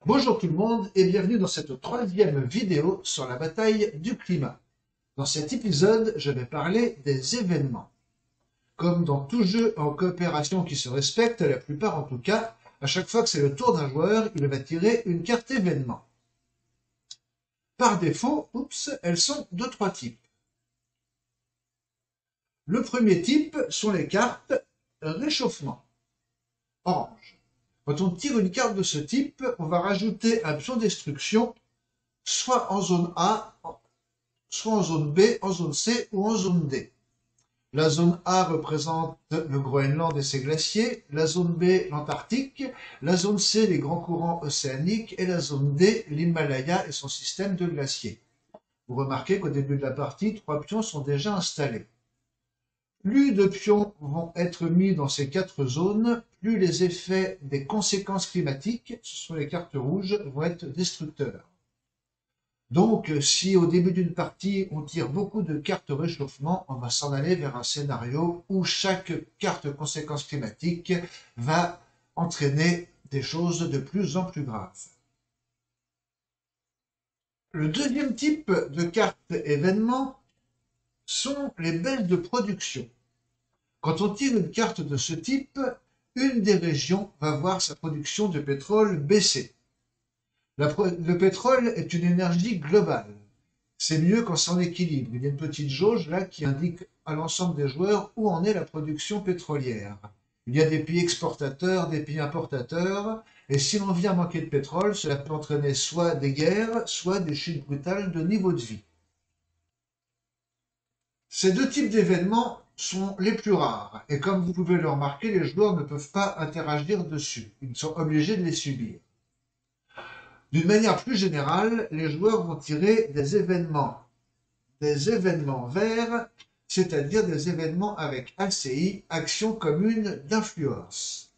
Bonjour tout le monde et bienvenue dans cette troisième vidéo sur la bataille du climat. Dans cet épisode, je vais parler des événements. Comme dans tout jeu en coopération qui se respecte, la plupart en tout cas, à chaque fois que c'est le tour d'un joueur, il va tirer une carte événement. Par défaut, elles sont de trois types. Le premier type sont les cartes réchauffement, orange. Quand on tire une carte de ce type, on va rajouter un pion destruction, soit en zone A, soit en zone B, en zone C ou en zone D. La zone A représente le Groenland et ses glaciers, la zone B l'Antarctique, la zone C les grands courants océaniques et la zone D l'Himalaya et son système de glaciers. Vous remarquez qu'au début de la partie, 3 pions sont déjà installés. Plus de pions vont être mis dans ces 4 zones, plus les effets des conséquences climatiques, ce sont les cartes rouges, vont être destructeurs. Donc, si au début d'une partie, on tire beaucoup de cartes réchauffement, on va s'en aller vers un scénario où chaque carte conséquence climatique va entraîner des choses de plus en plus graves. Le deuxième type de cartes événements sont les baisses de production. Quand on tire une carte de ce type, une des régions va voir sa production de pétrole baisser. Le pétrole est une énergie globale. C'est mieux quand c'est en équilibre. Il y a une petite jauge là qui indique à l'ensemble des joueurs où en est la production pétrolière. Il y a des pays exportateurs, des pays importateurs, et si l'on vient manquer de pétrole, cela peut entraîner soit des guerres, soit des chutes brutales de niveau de vie. Ces deux types d'événements sont les plus rares, et comme vous pouvez le remarquer, les joueurs ne peuvent pas interagir dessus. Ils sont obligés de les subir. D'une manière plus générale, les joueurs vont tirer des événements verts, c'est-à-dire des événements avec ACI, action commune d'influence.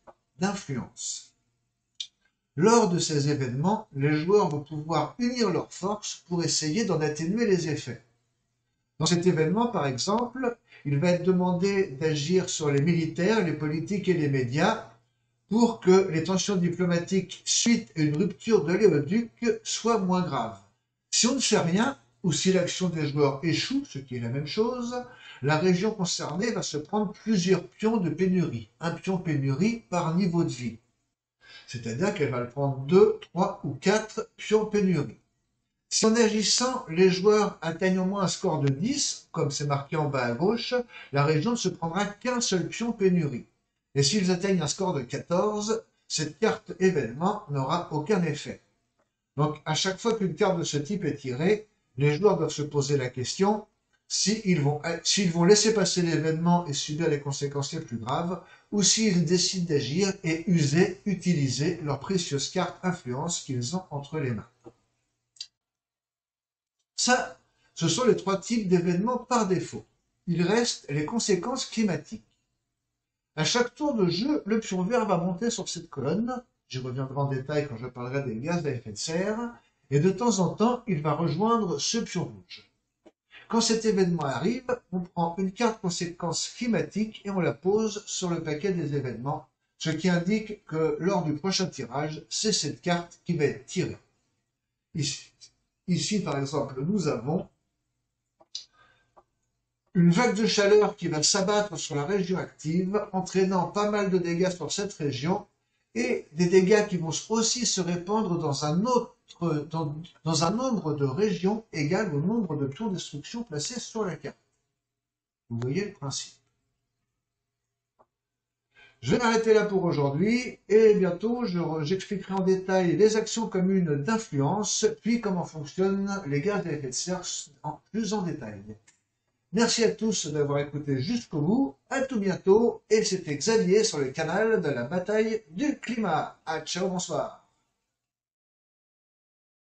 Lors de ces événements, les joueurs vont pouvoir unir leurs forces pour essayer d'en atténuer les effets. Dans cet événement, par exemple, il va être demandé d'agir sur les militaires, les politiques et les médias pour que les tensions diplomatiques suite à une rupture de l'éoduc soient moins graves. Si on ne fait rien, ou si l'action des joueurs échoue, ce qui est la même chose, la région concernée va se prendre plusieurs pions de pénurie, un pion pénurie par niveau de vie. C'est-à-dire qu'elle va prendre 2, 3 ou 4 pions pénurie. Si en agissant, les joueurs atteignent au moins un score de 10, comme c'est marqué en bas à gauche, la région ne se prendra qu'un seul pion pénurie. Et s'ils atteignent un score de 14, cette carte événement n'aura aucun effet. Donc, à chaque fois qu'une carte de ce type est tirée, les joueurs doivent se poser la question s'ils vont laisser passer l'événement et subir les conséquences les plus graves, ou s'ils décident d'agir et utiliser leurs précieuses cartes influence qu'ils ont entre les mains. Ça, ce sont les trois types d'événements par défaut. Il reste les conséquences climatiques. À chaque tour de jeu, le pion vert va monter sur cette colonne, j'y reviendrai en détail quand je parlerai des gaz à effet de serre, et de temps en temps, il va rejoindre ce pion rouge. Quand cet événement arrive, on prend une carte conséquence climatique et on la pose sur le paquet des événements, ce qui indique que lors du prochain tirage, c'est cette carte qui va être tirée. Ici, par exemple, nous avons une vague de chaleur qui va s'abattre sur la région active, entraînant pas mal de dégâts sur cette région, et des dégâts qui vont aussi se répandre dans un nombre de régions égal au nombre de pions de destruction placés sur la carte. Vous voyez le principe. Je vais m'arrêter là pour aujourd'hui, et bientôt j'expliquerai en détail les actions communes d'influence, puis comment fonctionnent les gaz à effet de serre plus en détail. Merci à tous d'avoir écouté jusqu'au bout, à tout bientôt, et c'était Xavier sur le canal de la bataille du climat. Ciao, bonsoir.